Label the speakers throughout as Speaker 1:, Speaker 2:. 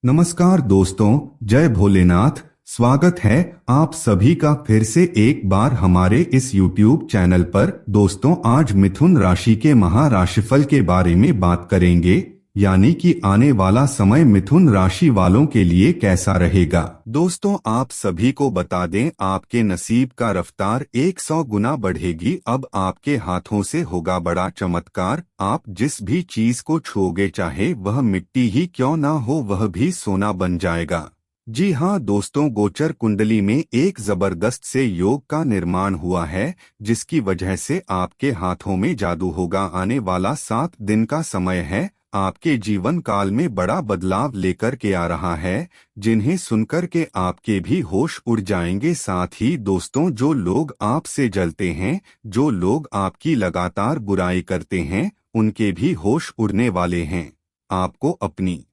Speaker 1: नमस्कार दोस्तों, जय भोलेनाथ। स्वागत है आप सभी का फिर से एक बार हमारे इस YouTube चैनल पर। दोस्तों, आज मिथुन राशि के महाराशिफल के बारे में बात करेंगे, यानी कि आने वाला समय मिथुन राशि वालों के लिए कैसा रहेगा। दोस्तों, आप सभी को बता दें, आपके नसीब का रफ्तार 100 गुना बढ़ेगी। अब आपके हाथों से होगा बड़ा चमत्कार। आप जिस भी चीज को छूओगे, चाहे वह मिट्टी ही क्यों ना हो, वह भी सोना बन जाएगा। जी हाँ दोस्तों, गोचर कुंडली में एक जबरदस्त से योग का निर्माण हुआ है, जिसकी वजह से आपके हाथों में जादू होगा। आने वाला 7 दिन का समय है, आपके जीवन काल में बड़ा बदलाव लेकर के आ रहा है, जिन्हें सुनकर के आपके भी होश उड़ जाएंगे। साथ ही दोस्तों, जो लोग आपसे जलते हैं, जो लोग आपकी लगातार बुराई करते हैं, उनके भी होश उड़ने वाले हैं। आपको अपनी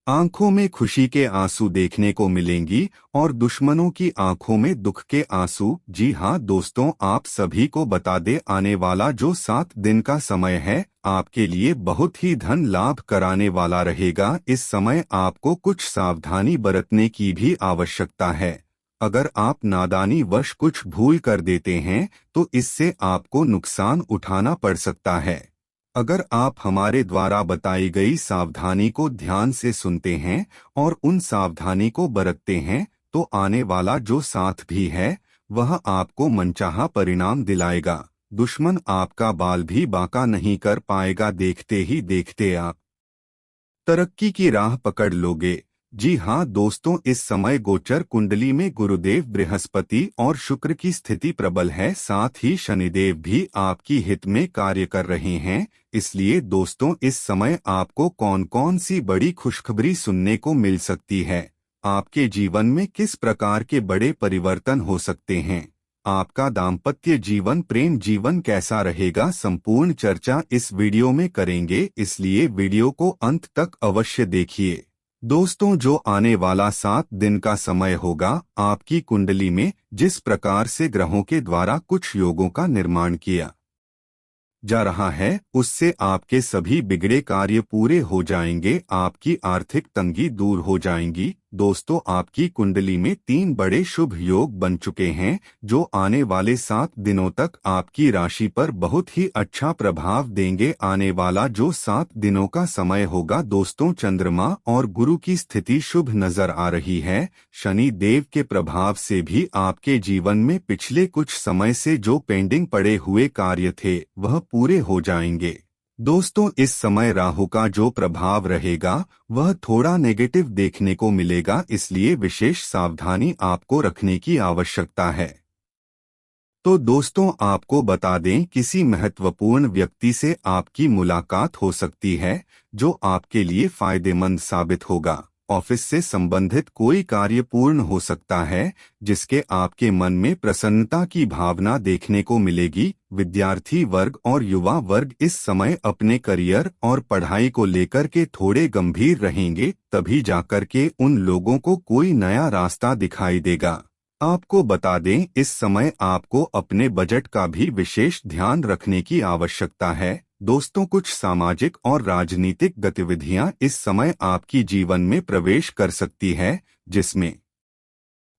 Speaker 1: आंखों में खुशी के आंसू देखने को मिलेंगी और दुश्मनों की आंखों में दुख के आंसू। जी हाँ दोस्तों, आप सभी को बता दे, आने वाला जो 7 दिन का समय है, आपके लिए बहुत ही धन लाभ कराने वाला रहेगा। इस समय आपको कुछ सावधानी बरतने की भी आवश्यकता है। अगर आप नादानी वश कुछ भूल कर देते हैं, तो इससे आपको नुकसान उठाना पड़ सकता है। अगर आप हमारे द्वारा बताई गई सावधानी को ध्यान से सुनते हैं और उन सावधानी को बरतते हैं, तो आने वाला जो साथ भी है, वह आपको मनचाहा परिणाम दिलाएगा। दुश्मन आपका बाल भी बांका नहीं कर पाएगा। देखते ही देखते आप तरक्की की राह पकड़ लोगे। जी हाँ दोस्तों, इस समय गोचर कुंडली में गुरुदेव बृहस्पति और शुक्र की स्थिति प्रबल है। साथ ही शनिदेव भी आपकी हित में कार्य कर रहे हैं। इसलिए दोस्तों, इस समय आपको कौन कौन सी बड़ी खुशखबरी सुनने को मिल सकती है, आपके जीवन में किस प्रकार के बड़े परिवर्तन हो सकते हैं, आपका दाम्पत्य जीवन, प्रेम जीवन कैसा रहेगा, संपूर्ण चर्चा इस वीडियो में करेंगे। इसलिए वीडियो को अंत तक अवश्य देखिए। दोस्तों, जो आने वाला 7 दिन का समय होगा, आपकी कुंडली में जिस प्रकार से ग्रहों के द्वारा कुछ योगों का निर्माण किया जा रहा है, उससे आपके सभी बिगड़े कार्य पूरे हो जाएंगे, आपकी आर्थिक तंगी दूर हो जाएंगी। दोस्तों, आपकी कुंडली में 3 बड़े शुभ योग बन चुके हैं, जो आने वाले 7 दिनों तक आपकी राशि पर बहुत ही अच्छा प्रभाव देंगे। आने वाला जो 7 दिनों का समय होगा दोस्तों, चंद्रमा और गुरु की स्थिति शुभ नजर आ रही है। शनि देव के प्रभाव से भी आपके जीवन में पिछले कुछ समय से जो पेंडिंग पड़े हुए कार्य थे, वह पूरे हो जाएंगे। दोस्तों, इस समय राहु का जो प्रभाव रहेगा, वह थोड़ा नेगेटिव देखने को मिलेगा, इसलिए विशेष सावधानी आपको रखने की आवश्यकता है। तो दोस्तों, आपको बता दें, किसी महत्वपूर्ण व्यक्ति से आपकी मुलाकात हो सकती है, जो आपके लिए फायदेमंद साबित होगा। ऑफिस से संबंधित कोई कार्य पूर्ण हो सकता है, जिसके आपके मन में प्रसन्नता की भावना देखने को मिलेगी। विद्यार्थी वर्ग और युवा वर्ग इस समय अपने करियर और पढ़ाई को लेकर के थोड़े गंभीर रहेंगे, तभी जाकर के उन लोगों को कोई नया रास्ता दिखाई देगा। आपको बता दें, इस समय आपको अपने बजट का भी विशेष ध्यान रखने की आवश्यकता है। दोस्तों, कुछ सामाजिक और राजनीतिक गतिविधियां इस समय आपकी जीवन में प्रवेश कर सकती है, जिसमें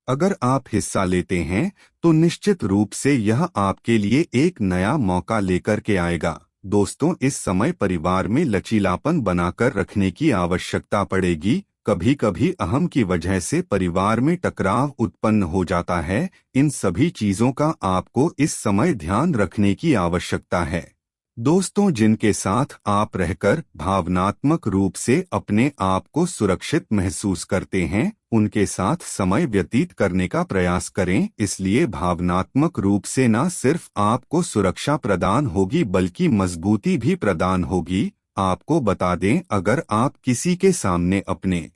Speaker 1: अगर आप हिस्सा लेते हैं, तो निश्चित रूप से यह आपके लिए एक नया मौका लेकर के आएगा। दोस्तों, इस समय परिवार में लचीलापन बनाकर रखने की आवश्यकता पड़ेगी। कभी कभी अहम की वजह से परिवार में टकराव उत्पन्न हो जाता है। इन सभी चीजों का आपको इस समय ध्यान रखने की आवश्यकता है। दोस्तों, जिनके साथ आप रहकर भावनात्मक रूप से अपने आप को सुरक्षित महसूस करते हैं, उनके साथ समय व्यतीत करने का प्रयास करें। इसलिए भावनात्मक रूप से न सिर्फ आपको सुरक्षा प्रदान होगी, बल्कि मजबूती भी प्रदान होगी। आपको बता दें, अगर आप किसी के सामने अपने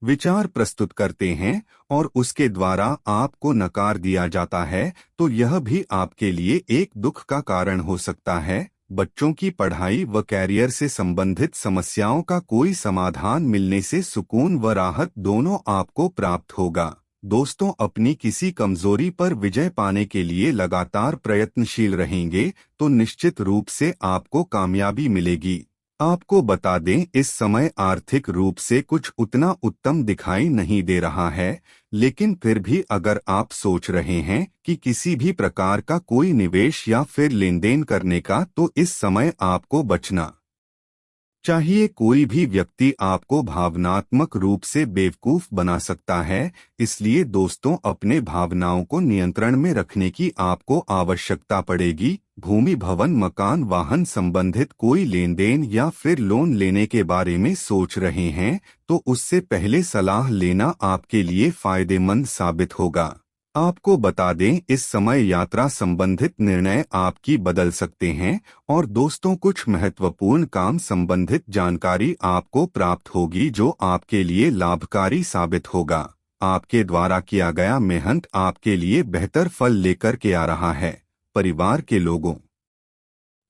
Speaker 1: विचार प्रस्तुत करते हैं और उसके द्वारा आपको नकार दिया जाता है, तो यह भी आपके लिए एक दुख का कारण हो सकता है। बच्चों की पढ़ाई व कैरियर से संबंधित समस्याओं का कोई समाधान मिलने से सुकून व राहत दोनों आपको प्राप्त होगा। दोस्तों, अपनी किसी कमजोरी पर विजय पाने के लिए लगातार प्रयत्नशील रहेंगे, तो निश्चित रूप से आपको कामयाबी मिलेगी। आपको बता दें, इस समय आर्थिक रूप से कुछ उतना उत्तम दिखाई नहीं दे रहा है, लेकिन फिर भी अगर आप सोच रहे हैं कि किसी भी प्रकार का कोई निवेश या फिर लेन देन करने का, तो इस समय आपको बचना चाहिए। कोई भी व्यक्ति आपको भावनात्मक रूप से बेवकूफ बना सकता है, इसलिए दोस्तों अपने भावनाओं को नियंत्रण में रखने की आपको आवश्यकता पड़ेगी। भूमि, भवन, मकान, वाहन संबंधित कोई लेन देन या फिर लोन लेने के बारे में सोच रहे हैं, तो उससे पहले सलाह लेना आपके लिए फायदेमंद साबित होगा। आपको बता दें, इस समय यात्रा संबंधित निर्णय आपकी बदल सकते हैं और दोस्तों कुछ महत्वपूर्ण काम संबंधित जानकारी आपको प्राप्त होगी जो आपके लिए लाभकारी साबित होगा। आपके द्वारा किया गया मेहनत आपके लिए बेहतर फल लेकर के आ रहा है। परिवार के लोगों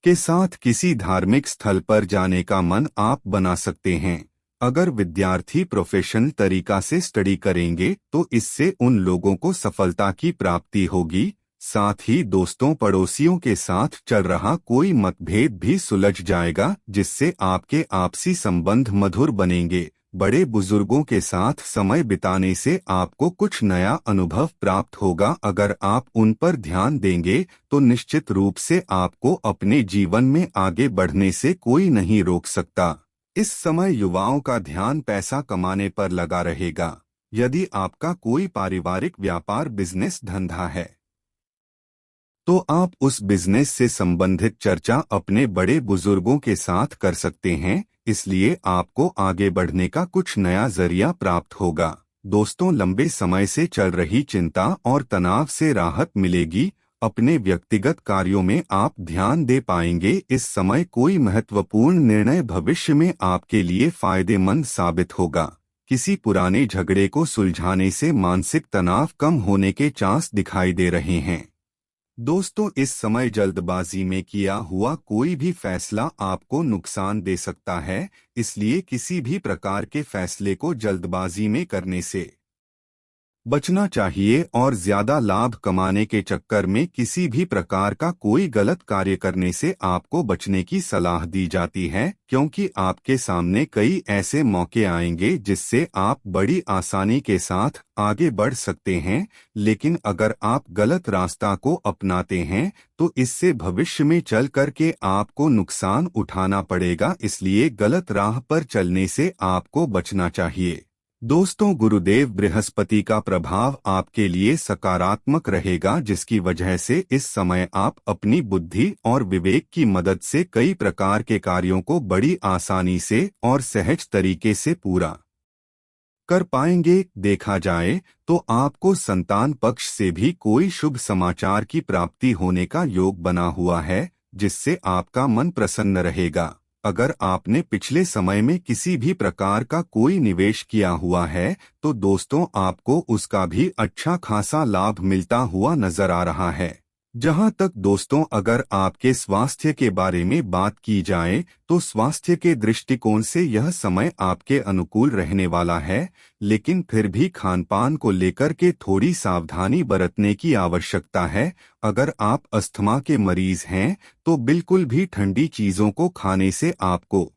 Speaker 1: के साथ किसी धार्मिक स्थल पर जाने का मन आप बना सकते हैं। अगर विद्यार्थी प्रोफेशनल तरीका से स्टडी करेंगे तो इससे उन लोगों को सफलता की प्राप्ति होगी। साथ ही दोस्तों पड़ोसियों के साथ चल रहा कोई मतभेद भी सुलझ जाएगा, जिससे आपके आपसी संबंध मधुर बनेंगे। बड़े बुजुर्गों के साथ समय बिताने से आपको कुछ नया अनुभव प्राप्त होगा। अगर आप उन पर ध्यान देंगे तो निश्चित रूप से आपको अपने जीवन में आगे बढ़ने से कोई नहीं रोक सकता। इस समय युवाओं का ध्यान पैसा कमाने पर लगा रहेगा। यदि आपका कोई पारिवारिक व्यापार, बिजनेस, धंधा है तो आप उस बिजनेस से संबंधित चर्चा अपने बड़े बुजुर्गों के साथ कर सकते हैं, इसलिए आपको आगे बढ़ने का कुछ नया जरिया प्राप्त होगा। दोस्तों लंबे समय से चल रही चिंता और तनाव से राहत मिलेगी। अपने व्यक्तिगत कार्यों में आप ध्यान दे पाएंगे। इस समय कोई महत्वपूर्ण निर्णय भविष्य में आपके लिए फायदेमंद साबित होगा। किसी पुराने झगड़े को सुलझाने से मानसिक तनाव कम होने के चांस दिखाई दे रहे हैं। दोस्तों इस समय जल्दबाजी में किया हुआ कोई भी फैसला आपको नुकसान दे सकता है, इसलिए किसी भी प्रकार के फैसले को जल्दबाजी में करने से बचना चाहिए और ज्यादा लाभ कमाने के चक्कर में किसी भी प्रकार का कोई गलत कार्य करने से आपको बचने की सलाह दी जाती है, क्योंकि आपके सामने कई ऐसे मौके आएंगे जिससे आप बड़ी आसानी के साथ आगे बढ़ सकते हैं। लेकिन अगर आप गलत रास्ता को अपनाते हैं तो इससे भविष्य में चल कर के आपको नुकसान उठाना पड़ेगा, इसलिए गलत राह पर चलने से आपको बचना चाहिए। दोस्तों गुरुदेव बृहस्पति का प्रभाव आपके लिए सकारात्मक रहेगा, जिसकी वजह से इस समय आप अपनी बुद्धि और विवेक की मदद से कई प्रकार के कार्यों को बड़ी आसानी से और सहज तरीके से पूरा कर पाएंगे। देखा जाए तो आपको संतान पक्ष से भी कोई शुभ समाचार की प्राप्ति होने का योग बना हुआ है, जिससे आपका मन प्रसन्न रहेगा। अगर आपने पिछले समय में किसी भी प्रकार का कोई निवेश किया हुआ है तो दोस्तों आपको उसका भी अच्छा खासा लाभ मिलता हुआ नजर आ रहा है। जहां तक दोस्तों अगर आपके स्वास्थ्य के बारे में बात की जाए तो स्वास्थ्य के दृष्टिकोण से यह समय आपके अनुकूल रहने वाला है, लेकिन फिर भी खानपान को लेकर के थोड़ी सावधानी बरतने की आवश्यकता है। अगर आप अस्थमा के मरीज हैं तो बिल्कुल भी ठंडी चीजों को खाने से आपको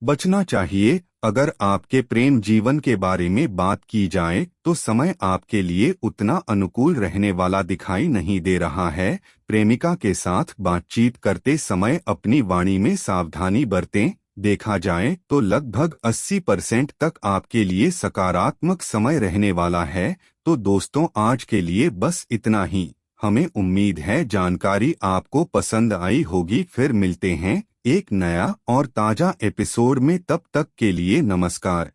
Speaker 1: बचना चाहिए। अगर आपके प्रेम जीवन के बारे में बात की जाए तो समय आपके लिए उतना अनुकूल रहने वाला दिखाई नहीं दे रहा है। प्रेमिका के साथ बातचीत करते समय अपनी वाणी में सावधानी बरतें। देखा जाए तो लगभग 80% तक आपके लिए सकारात्मक समय रहने वाला है। तो दोस्तों आज के लिए बस इतना ही। हमें उम्मीद है जानकारी आपको पसंद आई होगी। फिर मिलते हैं एक नया और ताजा एपिसोड में, तब तक के लिए नमस्कार।